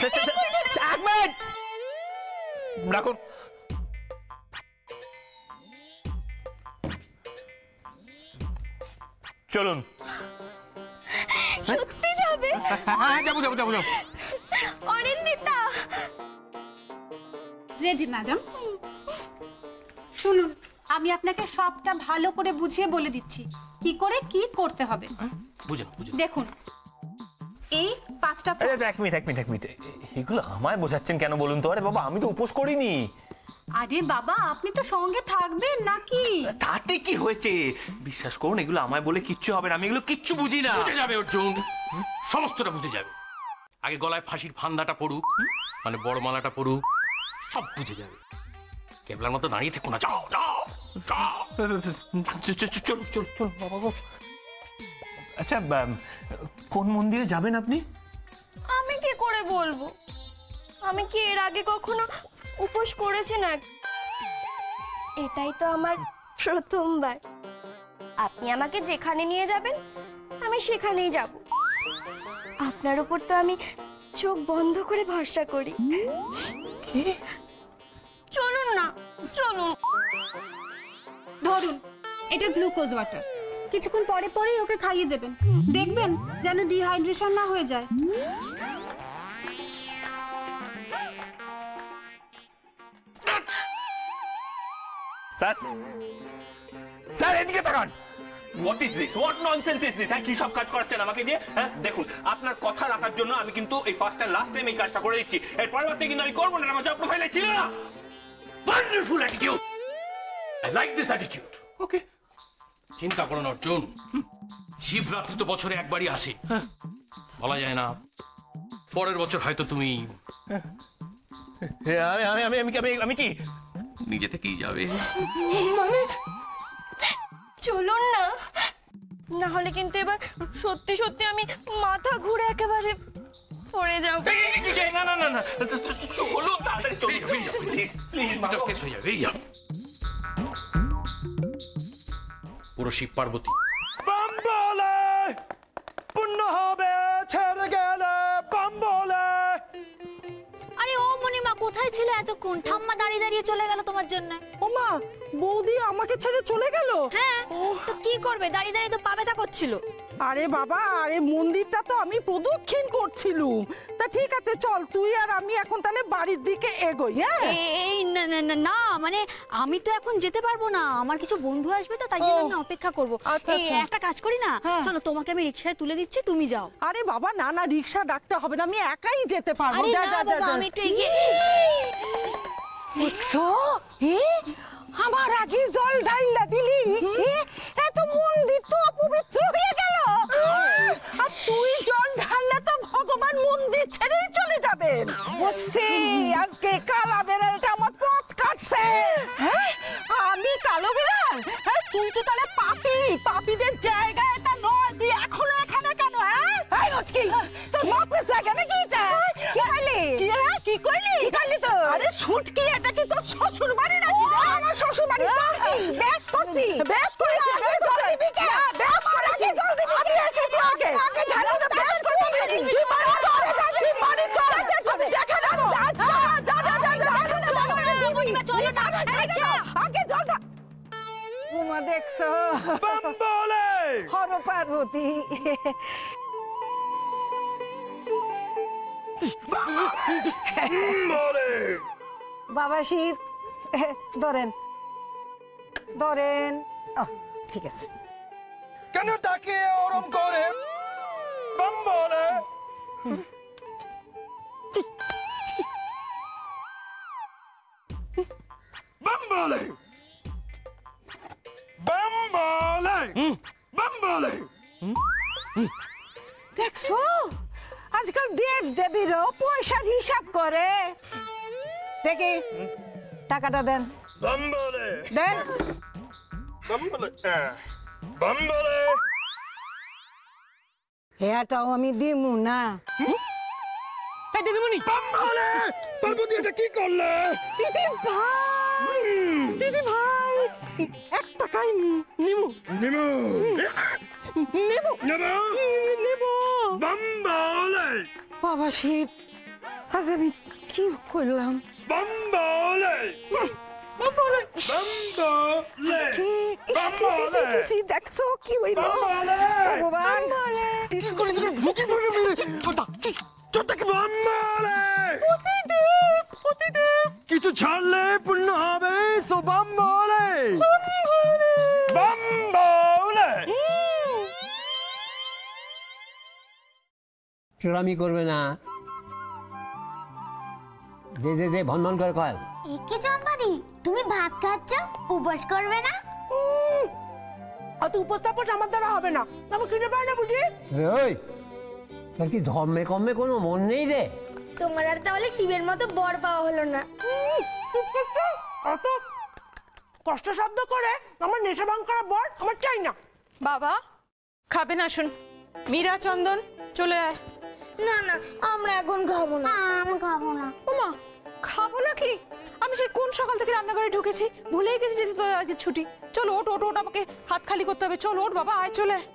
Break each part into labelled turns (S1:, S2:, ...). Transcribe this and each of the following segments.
S1: এক মিনিট রাখুন। চলুন।
S2: সত্যি যাবে?
S1: হ্যাঁ যাবো যাবো যাবো যাবো।
S2: Anindita
S3: ready madam. শুনুন, আমি আপনাকে সবটা ভালো করে বুঝিয়ে বলে দিচ্ছি কি করে কি করতে হবে।
S1: বুঝুন বুঝুন।
S3: দেখুন, এই 5টা
S1: এক মিনিট এক মিনিট এক মিনিট, এগুলো আমায় বোঝাচ্ছেন কেন বলুন তো? আরে বাবা, আমি তো উপোস করিনি।
S3: আরে বাবা, আপনি তো সঙ্গে থাকবেন নাকি?
S1: তাতে কি হয়েছে? বিশ্বাস করুন, এগুলো আমায় বলে কিচ্ছু হবে না, আমি এগুলো কিচ্ছু বুঝি না।
S4: বুঝে যাবে অর্জুন, সমস্তটা বুঝে যাবে। আগে গলায় ফাঁসির ফান্দাটা পড়ুক, মানে বড় মালাটা পড়ুক, সব বুঝে যাবে। কেবলার মতো দাঁড়িয়ে থেকো না, যাও যাও যাও।
S1: চল চল চল বাবা গো। আচ্ছা, কোন মন্দিরে যাবেন আপনি?
S2: আমি কি করে বলবো? আমি কি এর আগে কখনো উপোস করেছি না? এটাই তো আমার প্রথমবার। আপনি আমাকে যেখানে নিয়ে যাবেন আমি সেখানেই যাব। আপনার উপর তো আমি চোখ বন্ধ করে ভরসা করি। চলুন না, চলুন।
S3: ধরুন, এটা গ্লুকোজ ওয়াটার। কিছুক্ষণ পরে পরেই ওকে খাইয়ে দেবেন, দেখবেন যেন ডিহাইড্রেশন না হয়ে যায়।
S1: স্যার স্যার, এদিকে তাকান। What is this? What nonsense is this? কি সব কাজ করাচ্ছেন আমাকে দিয়ে? হ্যাঁ দেখুন, আপনার কথা রাখার জন্য আমি কিন্তু এই ফার্স্ট এন্ড লাস্ট টাইম এই কাজটা করে দিচ্ছি। এর পরের থেকে কিন্তু আমি করবো না। আমার জব প্রোফাইলে ছিল না।
S4: Wonderful attitude, I like this attitude.
S1: Okay,
S4: চিন্তা করো না অর্জুন, শিবরাত্রি তো বছরে একবারই আসে, বলা যায় না পরের বছর হয়তো তুমি
S1: আমি আমি আমি আমি আমি কি
S4: নিজে থেকেই যাবে।
S1: মানে
S2: চলুন না, না হলে কিন্তু এবার সত্যি সত্যি আমি মাথা ঘুরে একেবারে পড়ে যাব।
S1: না না না না, চলুন তাড়াতাড়ি চলুন প্লিজ প্লিজ।
S4: কেস হয়ে যাবে, বেরিয়ে যাও। পুরো শিব পার্বতী
S1: বাম বলে পূর্ণ হবে, ছেড়ে গেলে বাম বলে।
S5: আরে ও মণিমা, কোথায় ছিলে এতক্ষণ? ঠাম্মা দাঁড়িয়ে দাঁড়িয়ে চলে গেল তোমার জন্য।
S6: ওমা, বৌদি আমাকে ছেড়ে চলে গেল?
S5: হ্যাঁ, তো কি করবে? দাঁড়িয়ে দাঁড়িয়ে তো পা ব্যথা করছিল।
S6: আরে বাবা, আরে মন্দিরটা তো আমি প্রদক্ষিণ করছিলুম। তা ঠিক আছে, চল তুই আর আমি এখন তাহলে বাড়ির দিকে এগোই। হ্যাঁ,
S5: এই না না না না, মানে আমি তো এখন যেতে পারবো না, আমার কিছু বন্ধু আসবে তো, তাই জন্য আমি অপেক্ষা করবো।
S6: আচ্ছা,
S5: এই
S6: আচ্ছা।
S5: একটা কাজ করি না,
S6: হ্যাঁ।
S5: চলো তোমাকে আমি রিকশায় তুলে দিচ্ছি, তুমি যাও।
S6: আরে বাবা, না না, রিক্সা ডাকতে হবে না, আমি একাই যেতে পারবো।
S5: আরে
S6: যা
S5: না
S6: যা যা
S5: বাবা,
S6: যা।
S5: আমি একটু এগিয়ে।
S6: দেখছো, আমার আগে জল ঢাইলা দিলি, এত মন্দির তো অপবিত্র হয়ে গেল। আর তুই জল ঢাললে তো ভগবান মন্দির ছেড়েই চলে যাবেন। বুঝছি, আজকে কালা বেড়ালটা আমার পথ কাটছে। হ্যাঁ, আমি কালো বেড়াল? হ্যাঁ, তুই তো তাহলে পাপী। পাপীদের জায়গা এটা নয়, তুই এখনো এখানে কেন? হ্যাঁ, এই নচকি, তোর বাপের জায়গা নাকি এটা? কি খাইলি? কি কইলি? কি খাইলি তো? আরে শুটকি, এটা কি তোর শ্বশুর বাড়ি নাকি? আমার শ্বশুর বাড়ি। তোর কি? বেশ করছি, বেশ করেছি। বেশ জল দিবি কে? বেশ করে কি জল দিবি? আমি এসেছি আগে, আগে ঝাড়ু দে। বেশ করে দিবি। তুই বাড়ি চল, তুই বাড়ি চল। তুমি দেখে না, যা যা যা যা যা।
S5: মণিমা চলো না,
S6: আগে জলটা। উমা, দেখছো
S1: বাম বলে
S6: হর পার্বতী।
S1: বলে
S6: বাবা শিব, ধরেন ধরেন। ঠিক আছে।
S1: কেন তাকে ওরম করে? বাম বলে বাম বলে বাম বলে বাম বলে।
S6: দেখছো, আজকাল দেব দেবীরও পয়সার হিসাব করে। দেখি টাকাটা দেন,
S1: বাম বলে
S6: দেন।
S1: বাম বলে বাম বলে।
S6: এটাও আমি দিমু না।
S1: দিদিমণি, বাম বলে পার্বতী, এটা কি করলে?
S6: দিদি ভাই, দিদি ভাই, এক টাকাই নিমু
S1: নিমু
S6: নিমু
S1: নেব
S6: নিমু।
S1: বাম বলে।
S6: বাবা শিব, আজ আমি কি করলাম? দেখছো কি হইল? ভগবান
S7: কিছু ছাড়লে পূর্ণ হবে সোবাম বলে
S8: চোরামি করবে না। দে দে দে ভন ভন করে কল।
S9: একে চম্পাদি তুমি ভাত খাচ্ছ, উপোস করবে না?
S6: অত উপস্থাপন আমার দ্বারা হবে না, আমার কিনে পারে না বুঝি।
S8: ওই তোর কি ধর্মে কর্মে কোনো মন নেই রে?
S9: তোমার আর তাহলে শিবের মতো বর পাওয়া হলো না।
S6: অত কষ্ট শব্দ করে আমার নেশা ভাঙ করা বর আমার চাই না।
S3: বাবা খাবেন, আসুন। মীরা, চন্দন চলে আয়।
S9: না না, আমরা এখন খাবো না। আমি খাবো না।
S3: ওমা, খাবো না কি? আমি সেই কোন সকাল থেকে রান্নাঘরে ঢুকেছি, ভুলেই গেছি যেতে তোর আজকে ছুটি। চলো ওঠ ওঠ ওঠ, আমাকে হাত খালি করতে হবে। চলো ওঠ বাবা, আয় চলে আয়।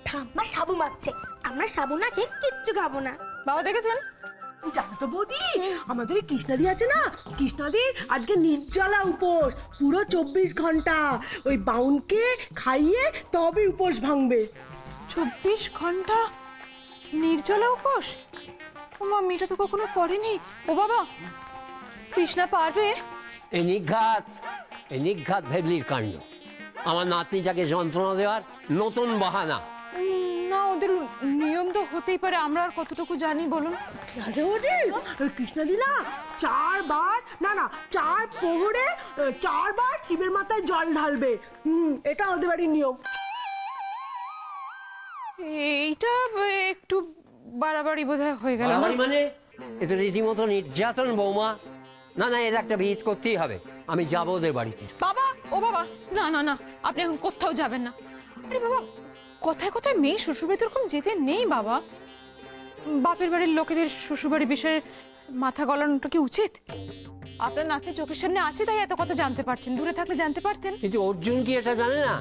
S9: ঠাম্মা সাবু মাখছে, আমরা সাবু না খেয়ে কিচ্ছু খাবো না।
S3: বাবা দেখেছেন?
S6: জানো তো বৌদি, আমাদের এই কৃষ্ণাদি আছে না, কৃষ্ণাদির আজকে নির্জলা উপোস, পুরো 24 ঘন্টা। ওই বাউনকে খাইয়ে তবে উপোস ভাঙবে।
S3: 24 ঘন্টা নির্জলা উপোস? ওমা, মেয়েটা তো কখনো করেনি। ও বাবা, কৃষ্ণা পারবে?
S8: এই নিঘাত ভেবলির কাণ্ড। আমার নাতনিটাকে যন্ত্রণা দেওয়ার নতুন বাহানা।
S3: না, ওদের নিয়ম তো হতেই পারে, আমরা আর কতটুকু জানি বলুন।
S6: কৃষ্ণাদি না 4 বার, না না 4 প্রহরে 4 বার শিবের মাথায় জল ঢালবে। এটা ওদের বাড়ির নিয়ম।
S3: এইটা একটু বাড়াবাড়ি বোধহয় হয়ে গেল।
S8: বাড়াবাড়ি মানে এ তো রীতিমতো নির্যাতন বৌমা। না না, এর একটা বিহিত করতেই হবে। আমি যাবো ওদের বাড়িতে।
S3: বাবা, ও বাবা, না না না, আপনি এখন কোথাও যাবেন না। আরে বাবা, কথায় কথায় মেয়ে শ্বশুরবাড়িতে এরকম যেতে নেই বাবা। বাপের বাড়ির লোকেদের শ্বশুরবাড়ির বিষয়ে মাথা গলানোটা কি উচিত? আপনার নাতনি চোখের সামনে আছে তাই এত কথা জানতে পারছেন, দূরে থাকলে জানতে পারতেন।
S8: কিন্তু অর্জুন কি এটা জানে না?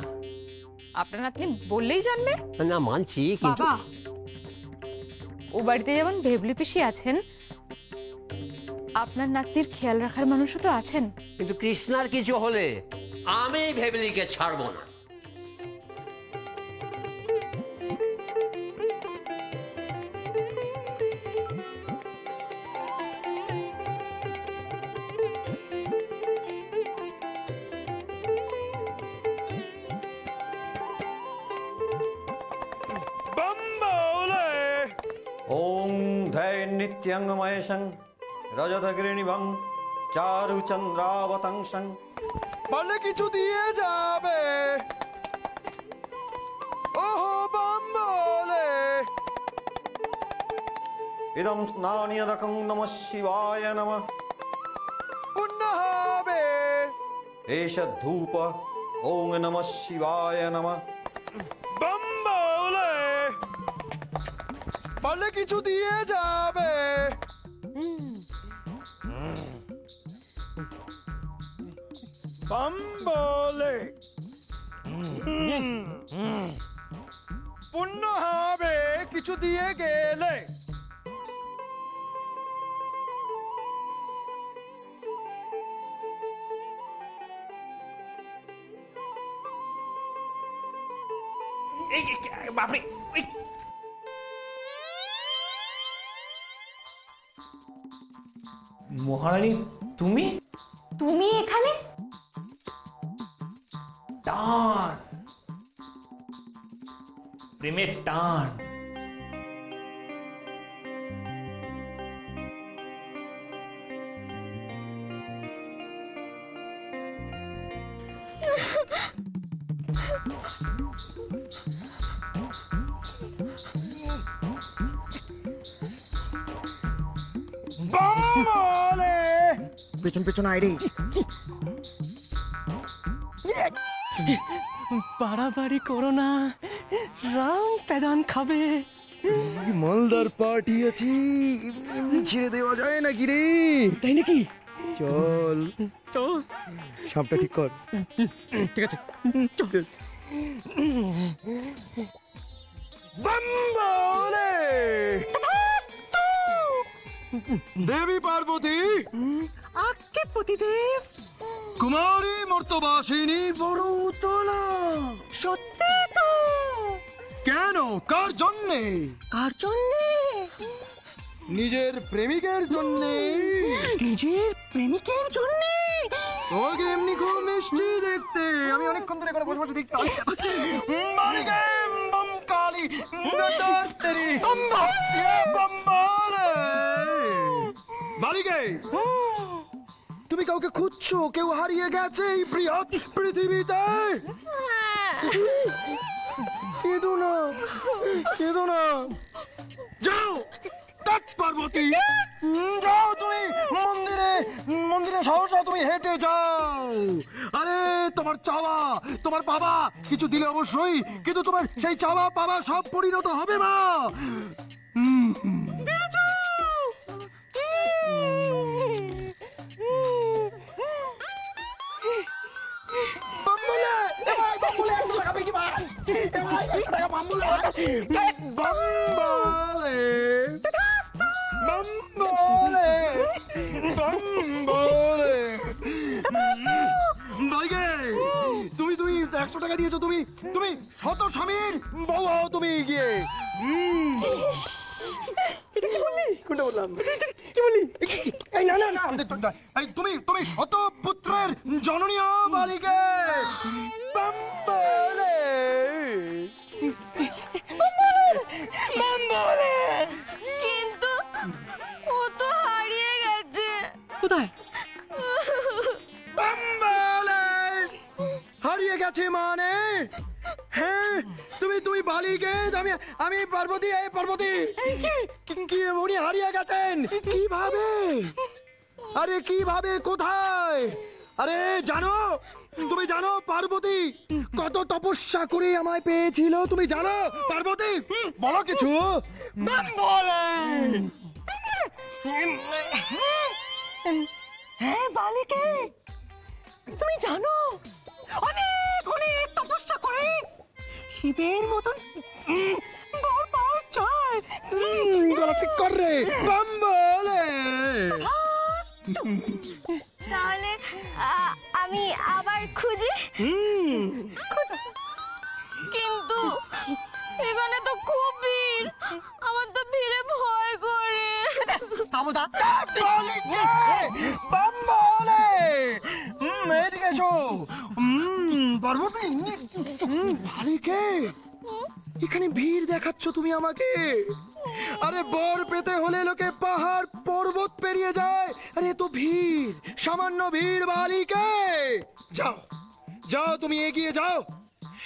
S3: আপনার নাতনি বললেই জানবে।
S8: না মানছি, কিন্তু
S3: বাবা, ও বাড়িতে যেমন ভেবলি পিসি আছেন, আপনার নাতনির খেয়াল রাখার মানুষও তো আছেন।
S8: কিন্তু কৃষ্ণার কিছু হলে আমি ভেবলিকে ছাড়বো না।
S7: ওং ধৈ নিত্যঙ্গময়সং রজতগিরিনিভং চারুচন্দ্রাবতংসং। বলে কিছু দিয়ে যাবে, ওহো বাম বলে। ইদম স্নানিয়দকং নমঃ শিবায় নমঃ। পুণ্য হবে এষ ধূপ, ওং নমঃ শিবায় নমঃ। বাম বলে বলে কিছু দিয়ে যাবে। বাম বলে পুণ্য হবে কিছু দিয়ে গেলে।
S1: বাপরে, মহারানী তুমি?
S5: তুমি এখানে?
S1: টান, প্রেমের টান।
S7: পেছন পেছন আইরে।
S10: বাড়াবাড়ি করো না, রাম পেদান খাবে।
S7: মালদার পার্টি আছি, এমনি ছেড়ে দেওয়া যায় নাকি রে?
S10: তাই নাকি?
S7: চল
S10: তো
S7: সাপটা ঠিক কর।
S10: ঠিক আছে, চল।
S7: বাম বলে দেবী পার্বতী,
S6: আজ্ঞে পতিদেব।
S7: কুমারী মর্তবাসিনী বড়ুতলা।
S6: সত্যি তো?
S7: কেন, কার জন্যে?
S6: কার জন্যে?
S7: নিজের প্রেমিকের জন্যে।
S6: নিজের প্রেমিকের জন্যে?
S7: তোমাকে এমনি খুব মিষ্টি দেখতে, আমি অনেকক্ষণ ধরে এখানে বসে বসে দেখতে। মালিকে বম কালী নটরি বম্বালে। বালিকে, তুমি কাউকে খুঁজছো? কেউ হারিয়ে গেছে এই বৃহৎ পৃথিবীতে? কেঁদো না, কেঁদো না। যাও পার্বতী, যাও তুমি মন্দিরে, মন্দিরে সহসা তুমি হেঁটে যাও। আরে তোমার চাওয়া, তোমার বাবা কিছু দিলে অবশ্যই, কিন্তু তোমার সেই চাওয়া পাওয়া সব পরিণত হবে মা। তুমি তুমি 100 টাকা দিয়েছো, তুমি তুমি শত স্বামীর বউ হও তুমি গিয়ে। কোনটা বললাম? কি বলি? এই না না না, তুমি তুমি শত পুত্রের জননী হও বালিকে। বাম্বলে বাম্বলে।
S2: কিন্তু ও তো হারিয়ে গেছে।
S6: কোথায়?
S7: বাম্বলে হারিয়ে গেছে মানে? হ্যাঁ, তুমি তুমি বালিকে, আমি আমি পার্বতী। এই পার্বতী, কি উনি হারিয়ে গেছেন? কিভাবে? আরে কিভাবে, কোথায়? আরে জানো, তুমি জানো পার্বতী কত তপস্যা করে আমায় পেয়েছিল? তুমি জানো পার্বতী? বলো কিছু।
S6: হ্যাঁ বালিকে, তুমি জানো অনেক অনেক তপস্যা করে শিবের মতন বর পাওয়া যায়।
S7: গলা ঠিক কর রে বাম্বলে।
S2: তাহলে আমি আবার খুঁজি। কিন্তু এখানে তো খুব ভিড়, আমার তো ভিড়ে ভয় করে।
S7: বাম্বলে এদিকে এসো। পার্বতী, বালিকে এখানে ভিড় দেখাচ্ছ তুমি আমাকে? আরে বর পেতে হলে লোকে পাহাড় পর্বত পেরিয়ে যায়, আরে তো ভিড়, সামান্য ভিড় বালিকে। যাও যাও, তুমি এগিয়ে যাও,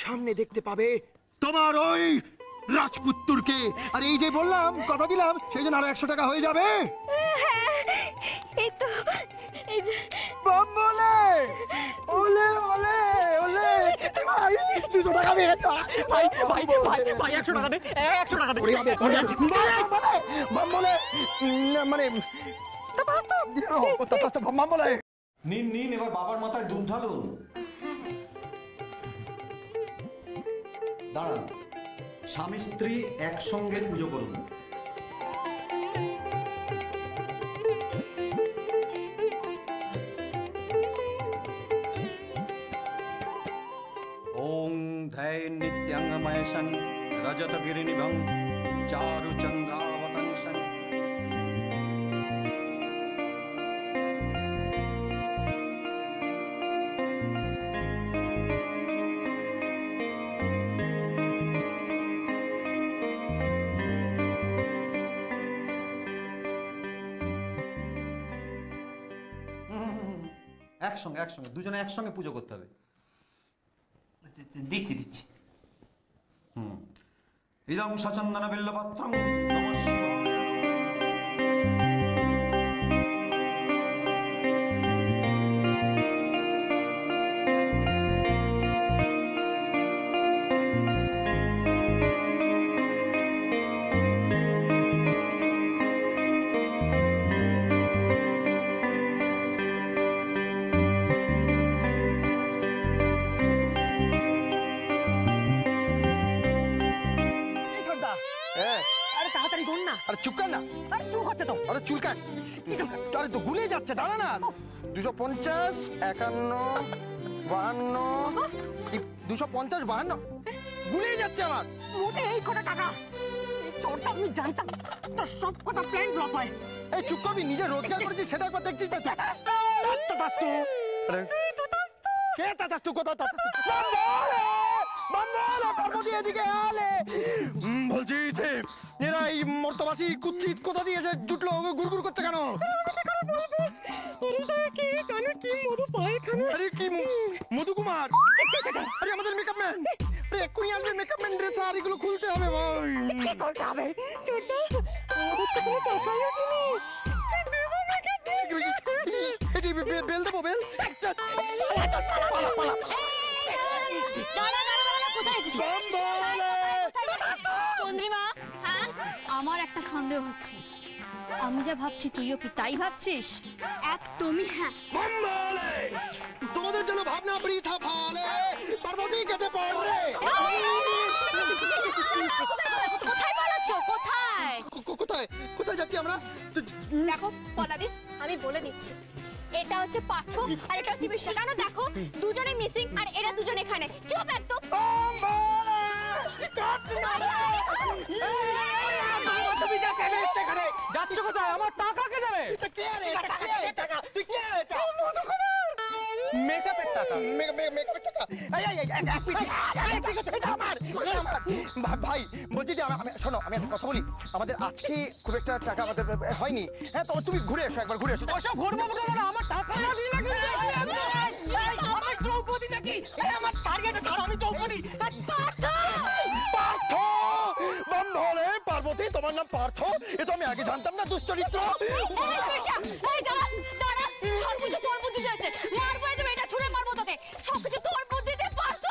S7: সামনে দেখতে পাবে তোমার ওই রাজপুত্রকে। আর এই যে বললাম, কথা দিলাম, সেই জন্য আরো 100 টাকা হয়ে যাবে।
S2: এই তো, এই যে
S7: বাম্বলে ওলে ওলে ওলে। ভাই 200 টাকা দে ভাই, ভাই ভাই ভাই 100 টাকা দে, 100 টাকা দে। বাম্বলে মানে বাম্বলে।
S11: নিন নিন, এবার বাবার মাথায় দুধ ঢালুন। দাঁড়ান, স্বামী স্ত্রী একসঙ্গে পুজো করুন। ওং ধ্যায় নিত্যাঙ্গময়সং রজতগিরিনিভং চারুচন্দ্রাবতংসং। একসঙ্গে একসঙ্গে দুজনে একসঙ্গে পুজো করতে হবে।
S1: দিচ্ছি দিচ্ছি।
S11: ইদং সচন্দন বিল্লপত্রং নমঃ শিবায়।
S6: আরে তাড়াতাড়ি করুন না।
S7: আরে
S6: আরে চুল হচ্ছে তো।
S7: আরে চুল কাট, আরে তো গুলে যাচ্ছে, দাঁড়া না। 250, 51, 52, 250, 52 গুলে যাচ্ছে আমার।
S6: মোটে এই কটা টাকা, এই চোরটা আমি জানতাম তোর সব কটা প্ল্যান ফ্লপ হয়।
S7: এই চুপ করবি, নিজে রোজগার করেছিস সেটা একবার দেখছিস না? তাতাস্তু, আরে কে তাতাস্তু, কোথায় তাতাস্তু? বন্ধ পার্বতী, এদিকে আলে। বলছি যে এরা এই মর্তবাসী কুচ্ছিত কোথা দিয়ে এসে জুটলো, গুড়গুড় করছে কেন? আরে কি মধু কুমার, আরে আমাদের মেকআপ ম্যান, আরে এক্ষুনি আসবে মেকআপ ম্যান, ড্রেস আর এগুলো খুলতে হবে ভাই।
S6: কি করতে হবে চোরটা?
S7: এটি বেল দেবো, বেল।
S5: চন্দ্রিমা, হ্যাঁ আমার একটা সন্দেহ হচ্ছে। আমি যা ভাবছি তুইও কি তাই ভাবছিস? একদমই হ্যাঁ।
S7: তোমাদের জন্য ভাবনা বৃথা ফালে, পার্বতী কেটে পড়ে।
S5: কোথায় পালাচ্ছ? কোথায়
S7: কোথায় কোথায় যাচ্ছি আমরা?
S2: দেখো পলাদি, আমি বলে দিচ্ছি, এটা হচ্ছে পার্থ আর এটা হচ্ছে বিশ্বা। কেন দেখো দুজনে মিসিং আর এরা দুজন এখানে। চুপ একদম।
S10: তুমি যা কেন এখানে যাচ্ছ কোথায়? আমার টাকা কে দেবে? মেকআপের টাকা।
S7: মেকআপের টাকা? ভাই বলছি যে শোনো, আমি একটা কথা বলি, আমাদের আজকে খুব একটা টাকা আমাদের হয়নি। হ্যাঁ, তবে তুমি ঘুরে এসো, একবার ঘুরে এসো।
S10: ওসব ঘুরবো কেন? আমার টাকা না দিলে আমি দ্রৌপদী নাকি? আমার ছাড়িয়েটা ছাড়ো, আমি দ্রৌপদী।
S7: পার্থ বন্ধলে, পার্বতী তোমার নাম পার্থ? এ তো আমি আগে জানতাম না, দুশ্চরিত্র।
S5: সবকিছু তোর বুদ্ধি যাচ্ছে। মারবো এই মেয়েটা, ছুঁড়ে মারবো তোকে। সবকিছু তোর বুদ্ধিতে। পার্থ,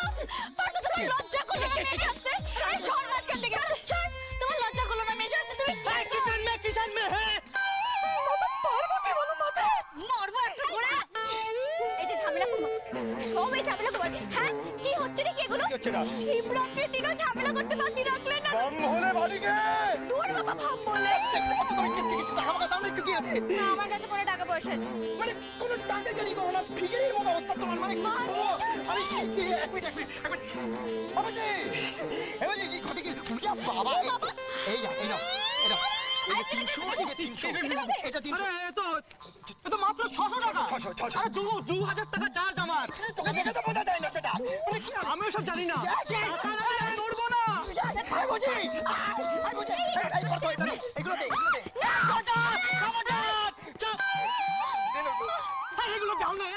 S5: পার্থ তোমার লজ্জা করলো না মেয়ে আসতে? সর মাঝখান থেকে, সর। তোমার লজ্জা করলো না মেয়ে আসতে? তুমি
S10: কিষান মে হ্যাঁ পার্বতী বলো মাথা
S5: মারবো একটা করে। এই যে ঝামেলা করবো, সব এই ঝামেলা করবো। হ্যাঁ, কি হচ্ছে রে? কি এগুলো? শিবরাত্রির দিনও ঝামেলা করতে বাকি রাখলে না।
S7: বন্ধলে বাড়িকে
S5: তোর বাবা ভাব বলে।
S7: দেখতে পাচ্ছ তুমি কিস্তি টাকা মাকা দাও না, একটু কি আছে?
S2: না, আমার কাছে কোনো টাকা পয়সা নেই।
S7: মানে কোনো টাকা গাড়ি করো না, ফিগেরের মতো অবস্থা তোমার। মানে আরে এক মিনিট বাবাজি, এবারে কি ঘটে কি? বাবা এই যা, এই নাও, এই নাও। এটা 300, এটা 300।
S10: আরে এ তো মাত্র 600 টাকা।
S7: 600।
S10: আরে 2000 টাকা চার্জ আমার।
S7: তোকে দেখে তো বোঝা যায় না সেটা।
S10: আমি ওসব জানি না। টাকা না দিলে নড়বো না।
S7: আই বুঝি, এই করতো এটা নে, এগুলো দে, এগুলো দে।
S10: এগুলো দাও না।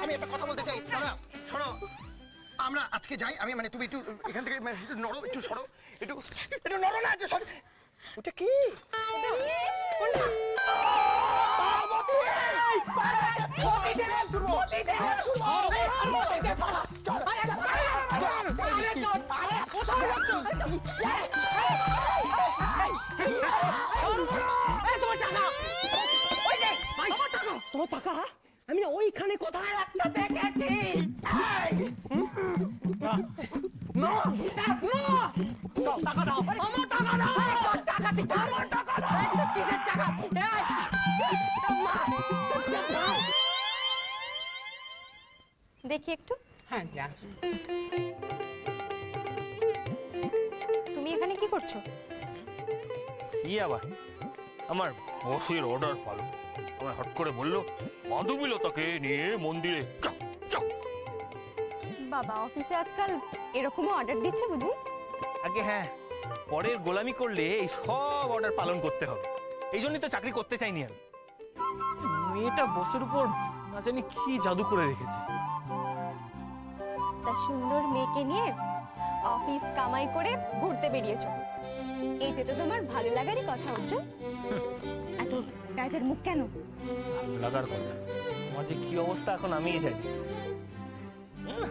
S7: আমি একটা কথা বলতে চাই। দাদা শোনো, আমরা আজকে যাই। আমি মানে তুমি একটু এখান থেকে একটু নড়ো, একটু সরো, একটু নড়ো না, একটু সরো। ওটা কি?
S10: তোমার টাকা আমি ওইখানে কোথায় একটা দেখেছি। টাকা দাও, আমার টাকা দাও, টাকা দিচ্ছি, আমার টাকা দাও। কিসের টাকা?
S2: দেখি একটু।
S6: হ্যাঁ যা।
S2: তুমি এখানে কি করছো?
S1: কি আবার? আমার বসের অর্ডার পালো, আমার হট করে বললো মাধবীলতাকে নিয়ে মন্দিরে চক চক।
S2: বাবা অফিসে আজকাল এরকমও অর্ডার দিচ্ছে বুঝি?
S1: আগে হ্যাঁ, পরের গোলামি করলে এই সব অর্ডার পালন করতে হবে। এই জন্যই তো চাকরি করতে চাইনি আমি। মেয়েটা বসের উপর না জানি কি জাদু করে রেখেছে।
S2: তার সুন্দর মেয়েকে নিয়ে অফিস কামাই করে ঘুরতে বেরিয়েছো, এইতে তো তোমার ভালো লাগারই কথা হচ্ছে। এত রাজার মুখ কেন?
S1: ভালো লাগার কথা, আমার যে কি অবস্থা এখন আমিই জানি।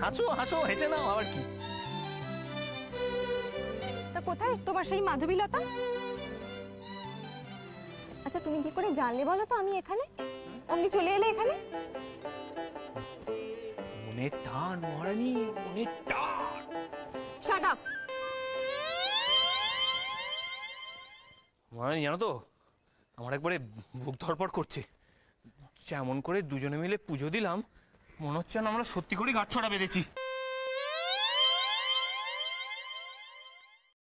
S1: হাসো হাসো, হেসে নাও, আবার কি।
S2: তা কোথায় তোমার সেই মাধবীলতা? আচ্ছা তুমি কি করে জানলে বলো তো আমি এখানে? অমনি চলে এলে এখানে?
S1: মনের টান মহারানী, মনের টান।
S3: Shut up.
S1: মহারানী জানো তো, আমার একবারে বুক ধরপড় করছে। যেমন করে দুজনে মিলে পুজো দিলাম, মনে হচ্ছে না আমরা সত্যি করে গাঁটছড়া বেঁধেছি।